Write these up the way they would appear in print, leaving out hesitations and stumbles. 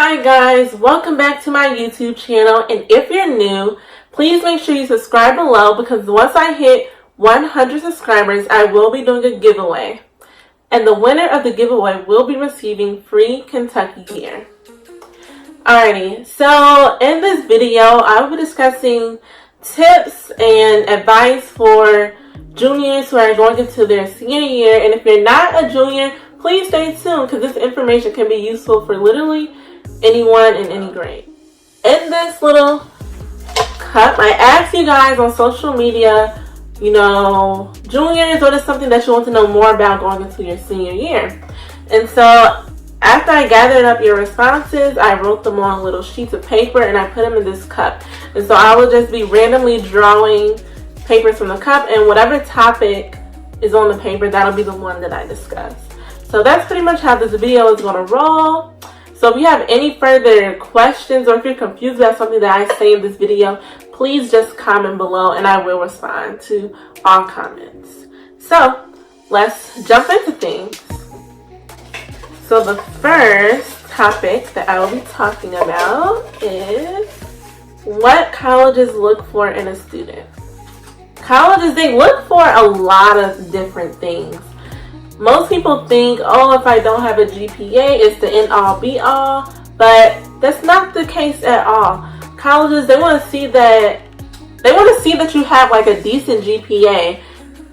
Hi guys, welcome back to my YouTube channel, and if you're new, please make sure you subscribe below because once I hit 100 subscribers, I will be doing a giveaway. And the winner of the giveaway will be receiving free Kentucky gear. Alrighty, so in this video, I will be discussing tips and advice for juniors who are going into their senior year. And if you're not a junior, please stay tuned because this information can be useful for literally anyone in any grade. In this little cup, I asked you guys on social media, juniors, what is something that you want to know more about going into your senior year? And so after I gathered up your responses, I wrote them on little sheets of paper and I put them in this cup. And so I will just be randomly drawing papers from the cup, and whatever topic is on the paper, that'll be the one that I discuss. So that's pretty much how this video is going to roll. So if you have any further questions or if you're confused about something that I say in this video, please just comment below and I will respond to all comments. So let's jump into things. So the first topic that I will be talking about is what colleges look for in a student. Colleges, they look for a lot of different things. Most people think, oh, if I don't have a GPA, it's the end all be all, but that's not the case at all. Colleges, they want to see that you have like a decent GPA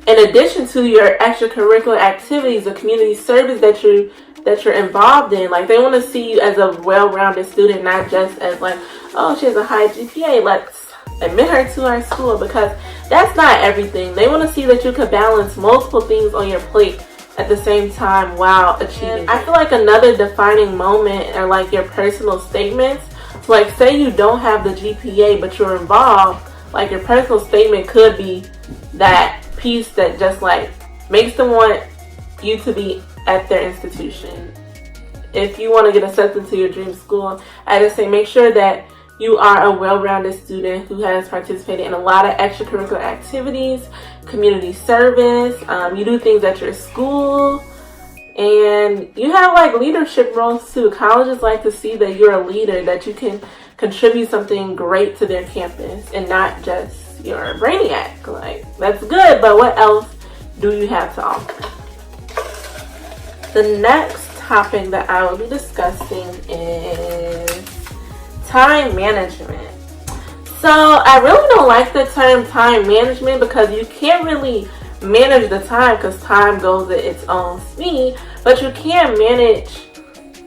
in addition to your extracurricular activities, the community service that you're involved in. Like, they want to see you as a well-rounded student, not just as like, oh, she has a high GPA, let's admit her to our school, because that's not everything. They want to see that you could balance multiple things on your plate at the same time while achieving. I feel like another defining moment are like your personal statements. So like, say you don't have the GPA but you're involved, like your personal statement could be that piece that just like makes them want you to be at their institution. If you want to get accepted to your dream school, I just say make sure that you are a well-rounded student who has participated in a lot of extracurricular activities, community service, you do things at your school, and you have like leadership roles too. Colleges like to see that you're a leader, that you can contribute something great to their campus and not just you're a brainiac. Like, that's good, but what else do you have to offer? The next topic that I will be discussing is time management. So I really don't like the term time management because you can't really manage the time because time goes at its own speed, but you can manage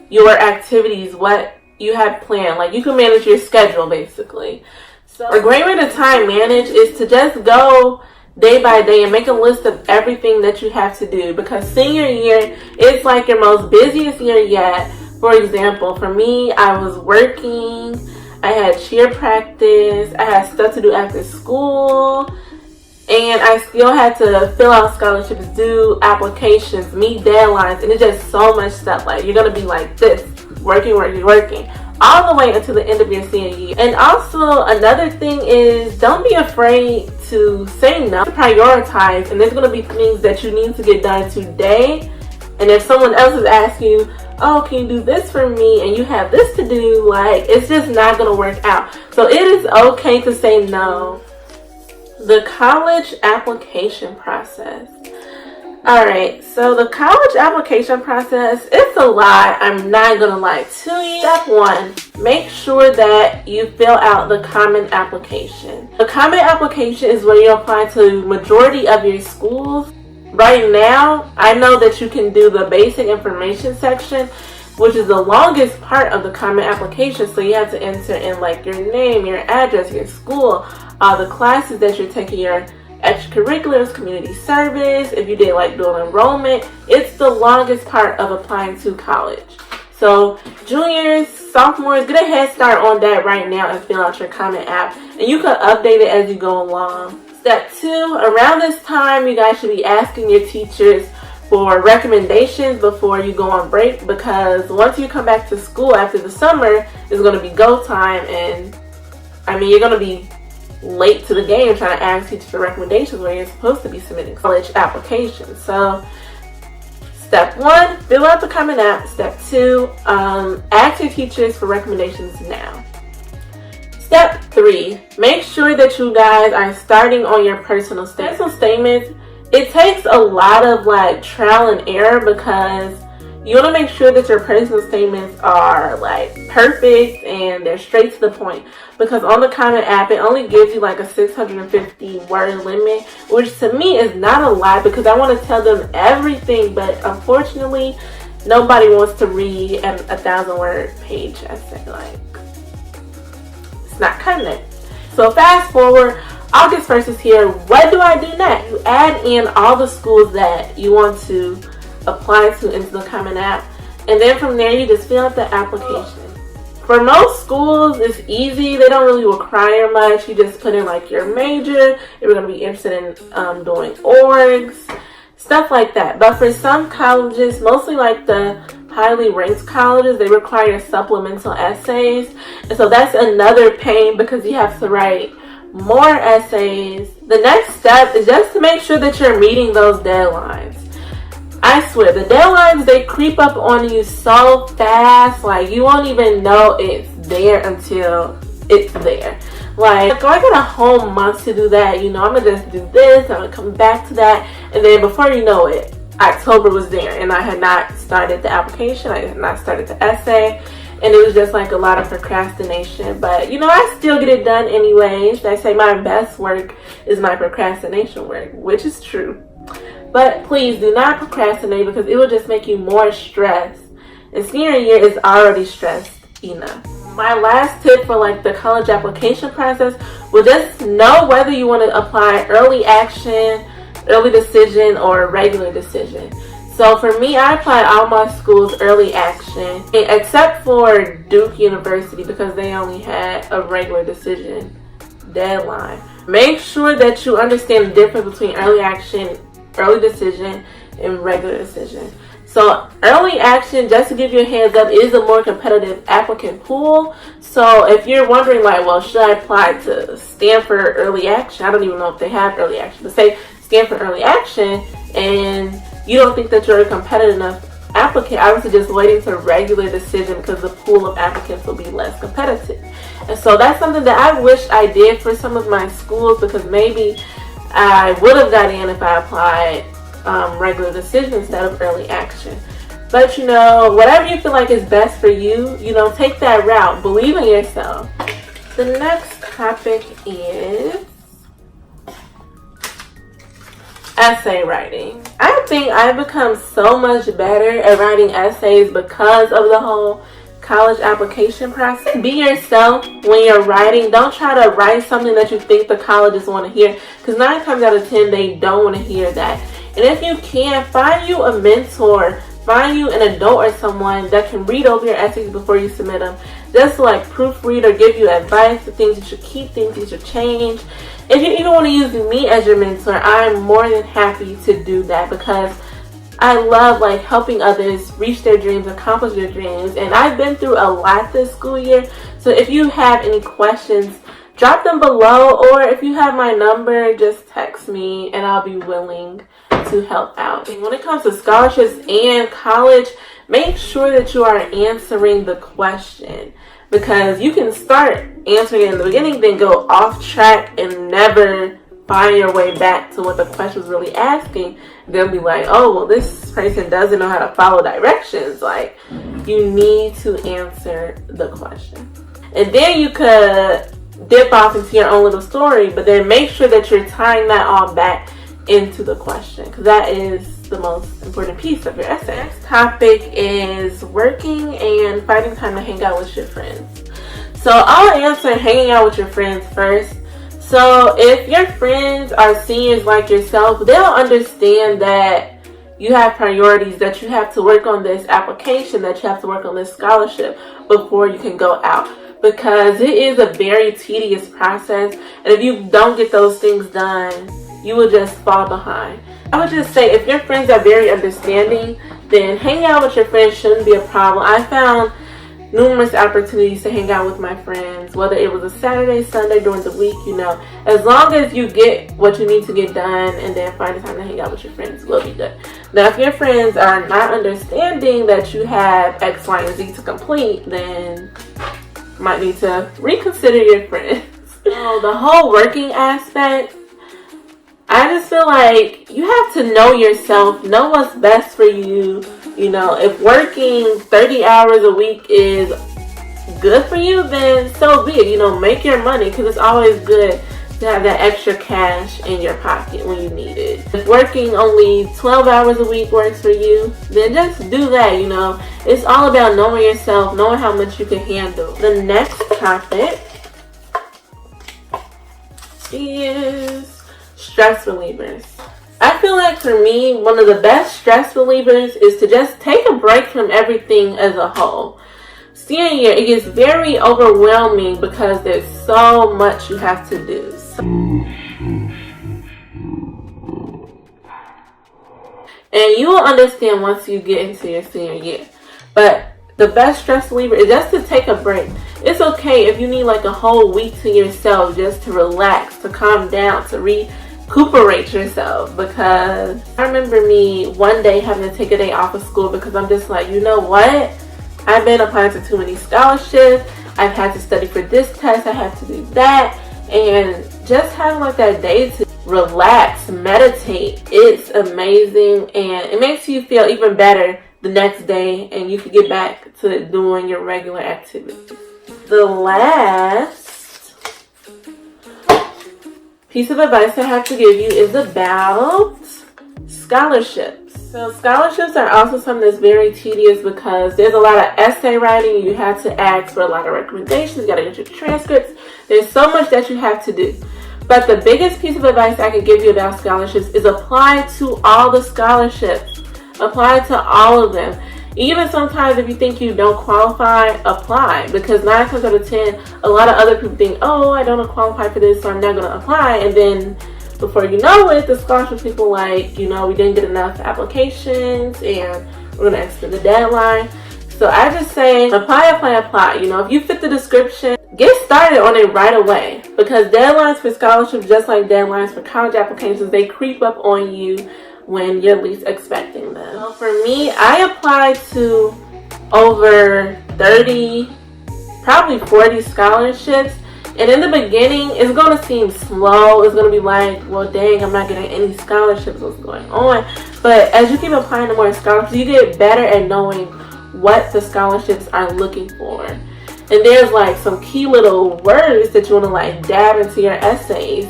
your activities, what you have planned. Like, you can manage your schedule basically. So a great way to time manage is to just go day by day and make a list of everything that you have to do, because senior year is like your most busiest year yet. For example, for me, I was working, I had cheer practice, I had stuff to do after school, and I still had to fill out scholarships, do applications, meet deadlines, and it's just so much stuff. Like, you're going to be like this, working, all the way until the end of your senior year. And also, another thing is, don't be afraid to say no, prioritize, and there's going to be things that you need to get done today. And if someone else is asking you, oh, can you do this for me? And you have this to do, like, it's just not going to work out. So it is okay to say no. The college application process. Alright, so the college application process, it's a lot. I'm not going to lie to you. Step 1, make sure that you fill out the common application. The common application is where you apply to majority of your schools. Right now, I know that you can do the basic information section, which is the longest part of the common application. So you have to enter in like your name, your address, your school, the classes that you're taking, your extracurriculars, community service, if you did like dual enrollment. It's the longest part of applying to college. So juniors, sophomores, get a head start on that right now and fill out your common app. And you can update it as you go along. Step 2, around this time, you guys should be asking your teachers for recommendations before you go on break, because once you come back to school after the summer, it's going to be go time, and I mean, you're going to be late to the game trying to ask teachers for recommendations where you're supposed to be submitting college applications. So Step 1, fill out the Common App. Step 2, ask your teachers for recommendations now. Step 3, make sure that you guys are starting on your personal statements. Personal statements, it takes a lot of like trial and error because you want to make sure that your personal statements are like perfect and they're straight to the point. Because on the Common App, it only gives you like a 650 word limit, which to me is not a lot because I want to tell them everything, but unfortunately, nobody wants to read a 1,000-word page essay. Like, it's not cutting it. So fast forward, August 1st is here. What do I do next? You add in all the schools that you want to apply to into the Common App, and then from there you just fill out the application. For most schools, it's easy. They don't really require much. You just put in like your major, if you're going to be interested in doing orgs, stuff like that. But for some colleges, mostly like the highly ranked colleges, they require supplemental essays, and so that's another pain because you have to write more essays. The next step is just to make sure that you're meeting those deadlines. I swear, the deadlines, they creep up on you so fast, like you won't even know it's there until it's there. Like, I got a whole month to do that, you know, I'm gonna just do this, I'm gonna come back to that, and then before you know it, October was there, and I had not started the application, I had not started the essay, and it was just like a lot of procrastination. But, you know, I still get it done anyways. I say my best work is my procrastination work, which is true. But please do not procrastinate because it will just make you more stressed. And senior year is already stressed enough. My last tip for like the college application process will just know whether you want to apply early action, early decision, or regular decision. So for me, I apply all my schools early action, except for Duke University because they only had a regular decision deadline. Make sure that you understand the difference between early action, early decision, and regular decision. So early action, just to give you a heads up, is a more competitive applicant pool. So if you're wondering like, well, should I apply to Stanford early action? I don't even know if they have early action, but say Stanford early action and you don't think that you're a competitive enough applicant, I would suggest waiting to regular decision because the pool of applicants will be less competitive. And so that's something that I wish I did for some of my schools because maybe I would have got in if I applied regular decision instead of early action. But you know, whatever you feel like is best for you, you know, take that route. Believe in yourself. The next topic is essay writing. I think I've become so much better at writing essays because of the whole college application process. Be yourself when you're writing. Don't try to write something that you think the colleges want to hear because 9 times out of 10 they don't want to hear that. And if you can, find you a mentor, find you an adult or someone that can read over your essays before you submit them. Just to like proofread or give you advice, the things you should keep, things you should change. If you even want to use me as your mentor, I'm more than happy to do that because I love like helping others reach their dreams, accomplish their dreams. And I've been through a lot this school year. So if you have any questions, drop them below, or if you have my number, just text me and I'll be willing to help out. And when it comes to scholarships and college, make sure that you are answering the question because you can start answering it in the beginning, then go off track and never find your way back to what the question was really asking. They'll be like, oh, well, this person doesn't know how to follow directions. Like, you need to answer the question. And then you could dip off into your own little story, but then make sure that you're tying that all back into the question because that is the most important piece of your essay. Next topic is working and finding time to hang out with your friends. So I'll answer hanging out with your friends first. So if your friends are seniors like yourself, they'll understand that you have priorities, that you have to work on this application, that you have to work on this scholarship before you can go out. Because it is a very tedious process. And if you don't get those things done, you will just fall behind. I would just say if your friends are very understanding, then hanging out with your friends shouldn't be a problem. I found numerous opportunities to hang out with my friends, whether it was a Saturday, Sunday, during the week, as long as you get what you need to get done and then find the time to hang out with your friends, will be good. Now, if your friends are not understanding that you have X, Y, and Z to complete, then you might need to reconsider your friends. So the whole working aspect, I just feel like you have to know yourself, know what's best for you. If working 30 hours a week is good for you, then so be it. Make your money, because it's always good to have that extra cash in your pocket when you need it. If working only 12 hours a week works for you, then just do that. It's all about knowing yourself, knowing how much you can handle. The next topic is stress relievers. I feel like for me, one of the best stress relievers is to just take a break from everything as a whole. Senior year, it gets very overwhelming because there's so much you have to do. And you will understand once you get into your senior year. But the best stress reliever is just to take a break. It's okay if you need like a whole week to yourself just to relax, to calm down, to recuperate yourself. Because I remember me one day having to take a day off of school because I'm just like, you know what? I've been applying to too many scholarships. I've had to study for this test. I have to do that. And just having like that day to relax, meditate, it's amazing. And it makes you feel even better the next day, and you can get back to doing your regular activities. The last piece of advice I have to give you is about scholarships. So scholarships are also something that's very tedious because there's a lot of essay writing. You have to ask for a lot of recommendations. You got to get your transcripts. There's so much that you have to do. But the biggest piece of advice I can give you about scholarships is apply to all the scholarships. Apply to all of them. Even sometimes if you think you don't qualify, apply. Because 9 times out of 10, a lot of other people think, oh, I don't qualify for this, so I'm not going to apply. And then before you know it, the scholarship people like, we didn't get enough applications and we're going to extend the deadline. So I just say apply. If you fit the description, get started on it right away. Because deadlines for scholarships, just like deadlines for college applications, they creep up on you when you're least expecting them. So for me, I applied to over 30, probably 40 scholarships. And in the beginning, it's going to seem slow. It's going to be like, well, dang, I'm not getting any scholarships. What's going on? But as you keep applying to more scholarships, you get better at knowing what the scholarships are looking for. And there's like some key little words that you want to like dab into your essays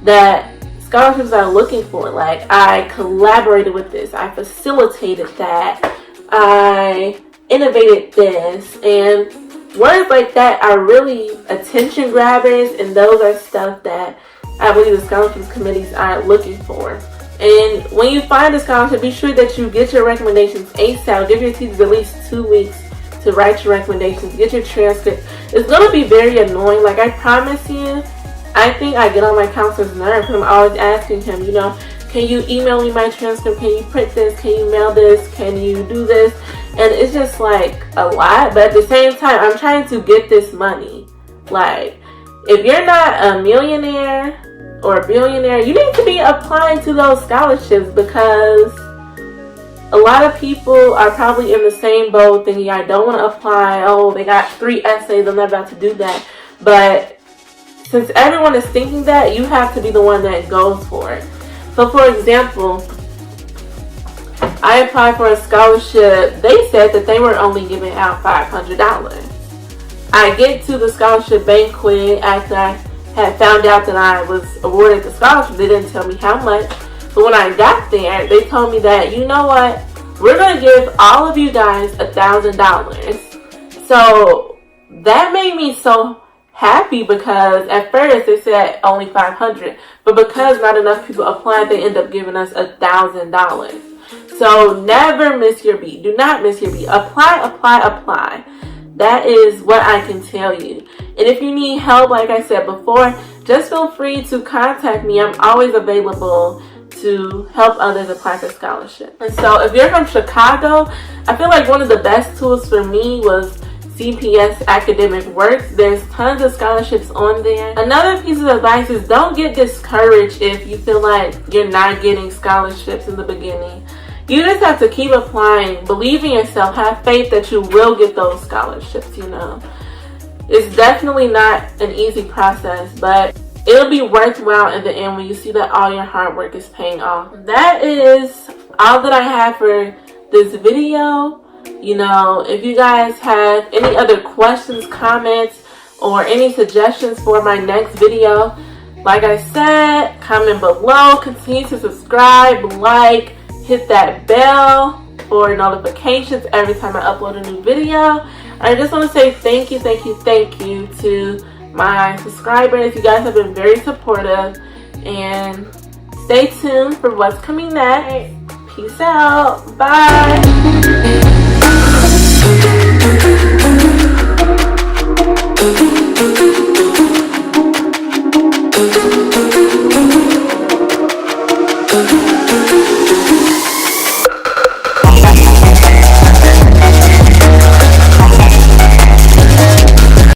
that scholarships are looking for. Like, I collaborated with this, I facilitated that, I innovated this, and words like that are really attention grabbers, and those are stuff that I believe the scholarships committees are looking for. And when you find a scholarship, be sure that you get your recommendations ASAP. Give your teachers at least 2 weeks to write your recommendations, get your transcript. It's going to be very annoying. Like, I promise you, I think I get on my counselor's nerve because I'm always asking him, can you email me my transcript? Can you print this? Can you mail this? Can you do this? And it's just like a lot. But at the same time, I'm trying to get this money. Like, if you're not a millionaire or a billionaire, you need to be applying to those scholarships because a lot of people are probably in the same boat thinking, I don't want to apply. Oh, they got 3 essays. I'm not about to do that. But since everyone is thinking that, you have to be the one that goes for it. So for example, I applied for a scholarship. They said that they were only giving out $500. I get to the scholarship banquet after I had found out that I was awarded the scholarship. They didn't tell me how much. But when I got there, they told me that, you know what? We're going to give all of you guys $1,000. So that made me so happy because at first they said only $500, but because not enough people applied, they end up giving us $1,000. So never miss your beat. Do not miss your beat. Apply. That is what I can tell you. And if you need help, like I said before, just feel free to contact me. I'm always available to help others apply for scholarships. And so if you're from Chicago, I feel like one of the best tools for me was CPS Academic Works. There's tons of scholarships on there. Another piece of advice is don't get discouraged if you feel like you're not getting scholarships in the beginning. You just have to keep applying, believe in yourself, have faith that you will get those scholarships, you know. It's definitely not an easy process, but it'll be worthwhile in the end when you see that all your hard work is paying off. That is all that I have for this video. You know, if you guys have any other questions, comments, or any suggestions for my next video, like I said, comment below. Continue to subscribe, like, hit that bell for notifications every time I upload a new video. I just want to say thank you to my subscribers. You guys have been very supportive, and stay tuned for what's coming next. Peace out. Bye. Thank you.